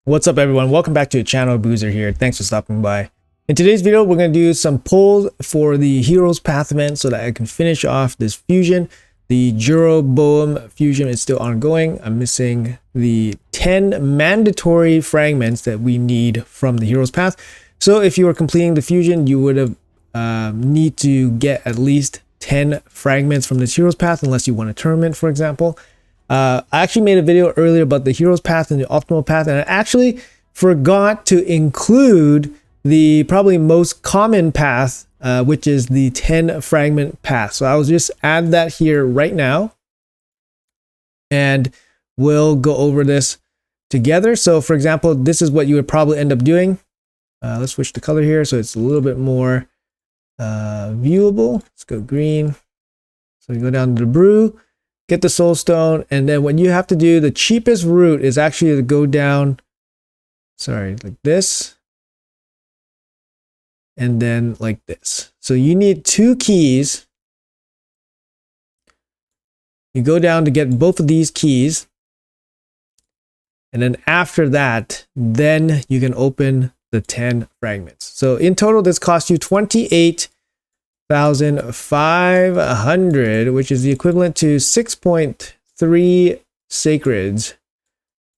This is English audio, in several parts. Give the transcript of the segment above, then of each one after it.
What's up, everyone? Welcome back to the channel. Boozer here. Thanks for stopping by. In today's video, we're going to do some pulls for the Heroes Path event so that I can finish off this fusion. The Jeroboam fusion is still ongoing. I'm missing the 10 mandatory fragments that we need from the Heroes Path. So if you are completing the fusion, you would have need to get at least 10 fragments from this Heroes Path, unless you won a tournament, for example. I actually made a video earlier about the Heroes Path and the Optimal Path, and I actually forgot to include the probably most common path, which is the 10 fragment path. So I will just add that here right now, and we'll go over this together. So for example, this is what you would probably end up doing. Let's switch the color here so it's a little bit more viewable. Let's go green. So you go down to the brew, get the soul stone, and then what you have to do, the cheapest route is actually to go down, like this, and then like this. So you need 2 keys. You go down to get both of these keys, and then after that, then you can open the 10 fragments. So in total, this costs you 28,500, which is the equivalent to 6.3 sacreds.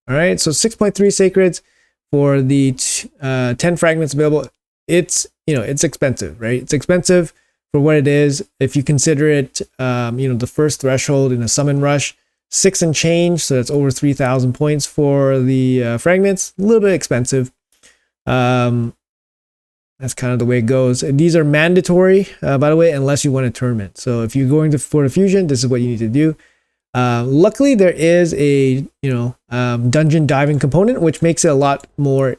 All right, so 6.3 sacreds for the 10 fragments available. It's expensive, right? It's expensive for what it is. If you consider it, the first threshold in a summon rush, 6 and change, so that's over 3,000 points for the fragments. A little bit expensive. That's kind of the way it goes. These are mandatory, by the way, unless you win a tournament. So if you're going for a fusion, this is what you need to do. Luckily, there is a dungeon diving component, which makes it a lot more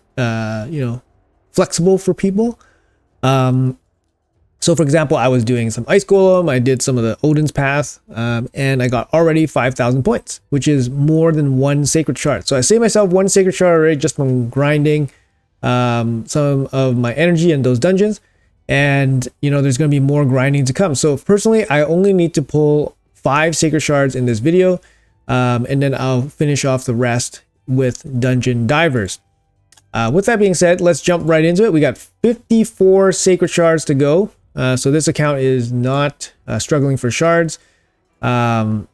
flexible for people. So for example, I was doing some ice golem, I did some of the Odin's Path, and I got already 5,000 points, which is more than 1 sacred shard. So I saved myself 1 sacred shard already just from grinding some of my energy in those dungeons, and there's going to be more grinding to come. So personally, I only need to pull 5 sacred shards in this video, and then I'll finish off the rest with dungeon divers. With that being said, let's jump right into it. We got 54 sacred shards to go, so this account is not struggling for shards. And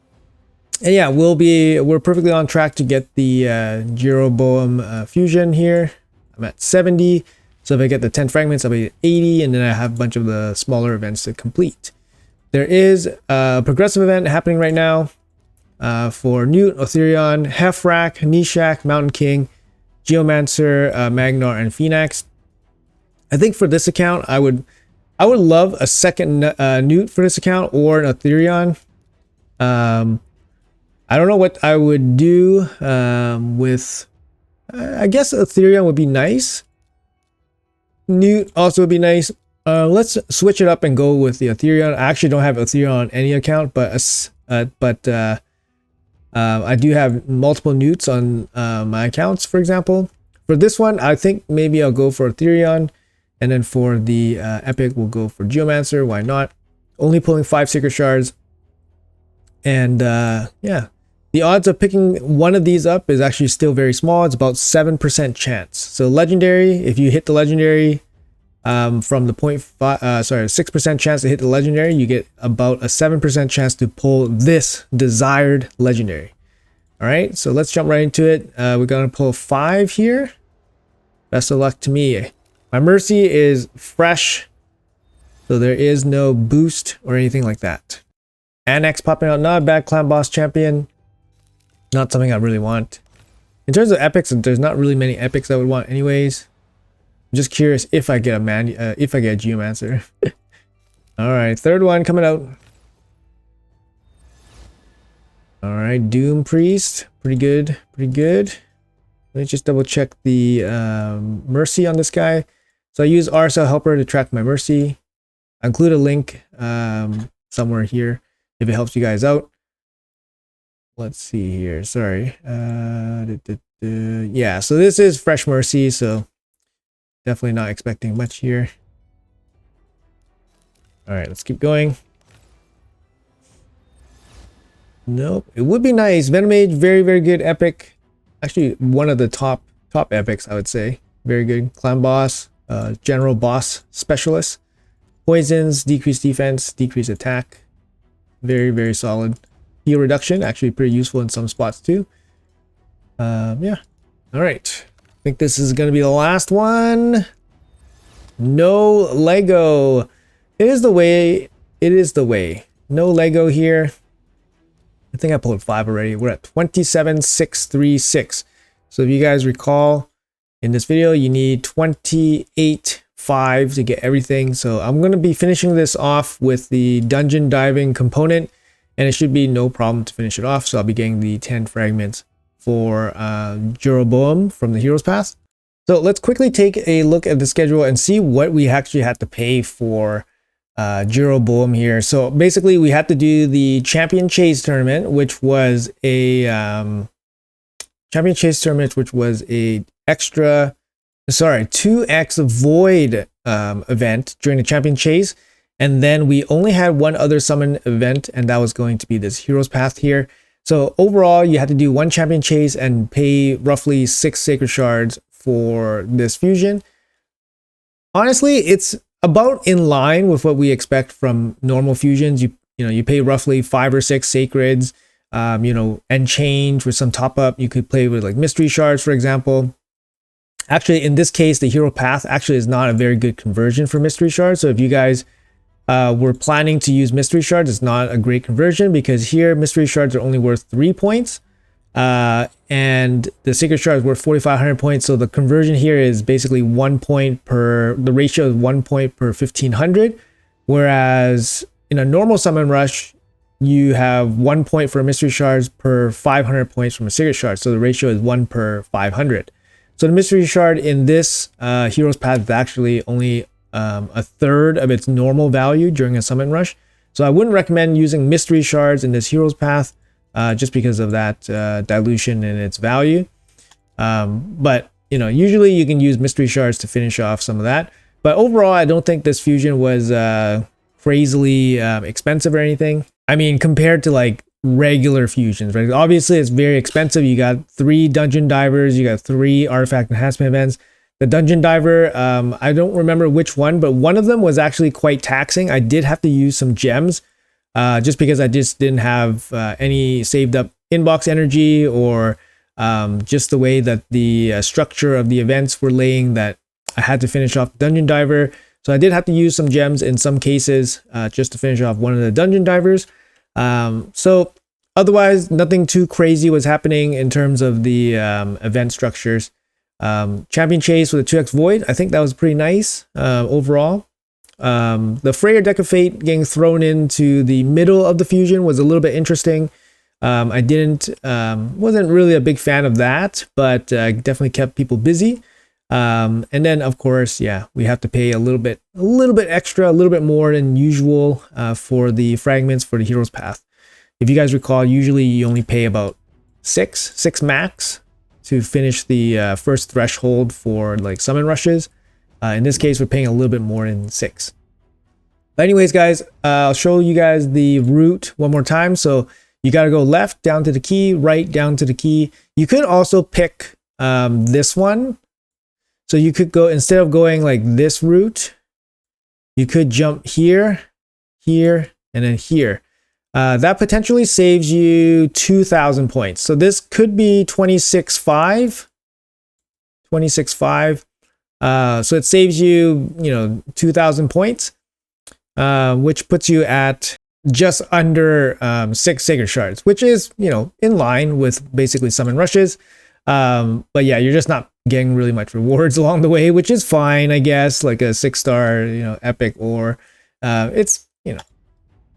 yeah, we're perfectly on track to get the Jeroboam fusion here. I'm at 70, so if I get the 10 fragments, I'll be at 80, and then I have a bunch of the smaller events to complete. There is a progressive event happening right now for Newt, Otherion, Hefrak, Nishak, Mountain King, Geomancer, Magnar, and Phoenix. I think for this account, I would love a second Newt for this account, or an Otherion. I don't know what I would do with... I guess Otherion would be nice. Newt also would be nice. Let's switch it up and go with the Otherion. I actually don't have Otherion on any account, but I do have multiple Newts on my accounts, for example. For this one, I think maybe I'll go for Otherion, and then for the Epic, we'll go for Geomancer. Why not? Only pulling 5 sacred shards, and yeah. The odds of picking one of these up is actually still very small. It's about 7% chance. So legendary, if you hit the legendary from the 6% chance to hit the legendary, you get about a 7% chance to pull this desired legendary. All right, so let's jump right into it. We're gonna pull 5 here. Best of luck to me. My Mercy is fresh, so there is no boost or anything like that. Annex popping out, not a bad clan boss champion. Not something I really want. In terms of epics, there's not really many epics I would want anyways. I'm just curious if I get a Geomancer. All right, third one coming out. All right, Doom Priest, pretty good. Let me just double check the Mercy on this guy. So I use RSL Helper to track my Mercy. I include a link somewhere here if it helps you guys out. Let's see here. Sorry. Yeah, so this is fresh Mercy, so definitely not expecting much here. All right, let's keep going. Nope. It would be nice. Venomage, very, very good epic. Actually, one of the top top epics, I would say. Very good. Clan boss, general boss specialist. Poisons, decrease defense, decrease attack. Very, very solid. Heal reduction, actually pretty useful in some spots too. Yeah. All right. I think this is going to be the last one. No Lego. It is the way. It is the way. No Lego here. I think I pulled 5 already. We're at 27,636. So if you guys recall, in this video, you need 28,500 to get everything. So I'm going to be finishing this off with the dungeon diving component, and it should be no problem to finish it off. So I'll be getting the 10 fragments for Jeroboam from the Hero's Path. So let's quickly take a look at the schedule and see what we actually had to pay for Jeroboam here. So basically we had to do the champion chase tournament, which was a extra 2x void event during the champion chase, and then we only had one other summon event, and that was going to be this Hero's Path here. So overall you had to do 1 champion chase and pay roughly 6 sacred shards for this fusion. Honestly, it's about in line with what we expect from normal fusions. You pay roughly 5 or 6 sacreds, and change with some top up. You could play with like mystery shards, for example. Actually, in this case, the hero path actually is not a very good conversion for mystery shards. So if you guys were planning to use mystery shards, it's not a great conversion, because here mystery shards are only worth 3 points. And the secret shard is worth 4,500 points. So the conversion here is basically 1 point per, the ratio is 1 point per 1,500. Whereas in a normal summon rush, you have 1 point for mystery shards per 500 points from a secret shard. So the ratio is 1 per 500. So the mystery shard in this hero's path is actually only a third of its normal value during a summon rush. So I wouldn't recommend using mystery shards in this hero's path. Just because of that dilution in its value. But usually you can use mystery shards to finish off some of that. But overall, I don't think this fusion was crazily expensive or anything. I mean, compared to like regular fusions, right? Obviously, it's very expensive. You got 3 dungeon divers, you got 3 artifact enhancement events. The dungeon diver, I don't remember which one, but one of them was actually quite taxing. I did have to use some gems. Just because I just didn't have any saved up inbox energy, or just the way that the structure of the events were laying, that I had to finish off the dungeon diver. So I did have to use some gems in some cases just to finish off one of the dungeon divers. So otherwise, nothing too crazy was happening in terms of the event structures. Champion chase with a 2x void, I think that was pretty nice overall. The Freya Deck of Fate getting thrown into the middle of the fusion was a little bit interesting. I wasn't really a big fan of that, but definitely kept people busy. And then of course, yeah, we have to pay a little bit extra, a little bit more than usual for the fragments for the hero's path. If you guys recall, usually you only pay about 6 max to finish the first threshold for like summon rushes. In this case, we're paying a little bit more than 6. But anyways, guys, I'll show you guys the route one more time. So you got to go left down to the key, right down to the key. You could also pick this one. So you could go, instead of going like this route, you could jump here, here, and then here. That potentially saves you 2,000 points. So this could be 26,500. 26,500. So it saves you, 2,000 points, which puts you at just under 6 sacred shards, which is, in line with basically summon rushes. But yeah, you're just not getting really much rewards along the way, which is fine, I guess, like a 6-star, epic, or it's,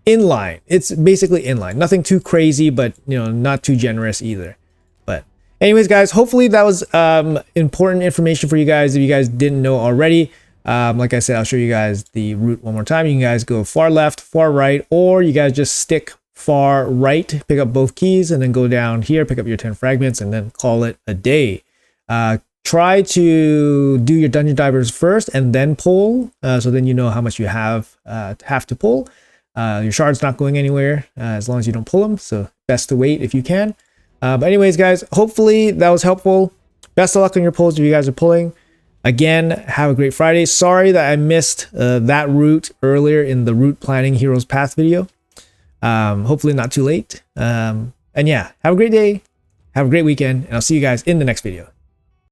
in line. It's basically in line. Nothing too crazy, but, not too generous either. But anyways, guys, hopefully that was important information for you guys if you guys didn't know already. Like I said, I'll show you guys the route one more time. You can guys go far left, far right, or you guys just stick far right, pick up both keys, and then go down here, pick up your 10 fragments, and then call it a day. Try to do your dungeon divers first and then pull, so then you know how much you have to pull. Your shard's not going anywhere as long as you don't pull them, so best to wait if you can. But anyways, guys, hopefully that was helpful. best of luck on your pulls if you guys are pulling. Again, have a great Friday. Sorry that I missed that route earlier in the route planning heroes path video. Hopefully not too late. And yeah, have a great day. Have a great weekend. And I'll see you guys in the next video.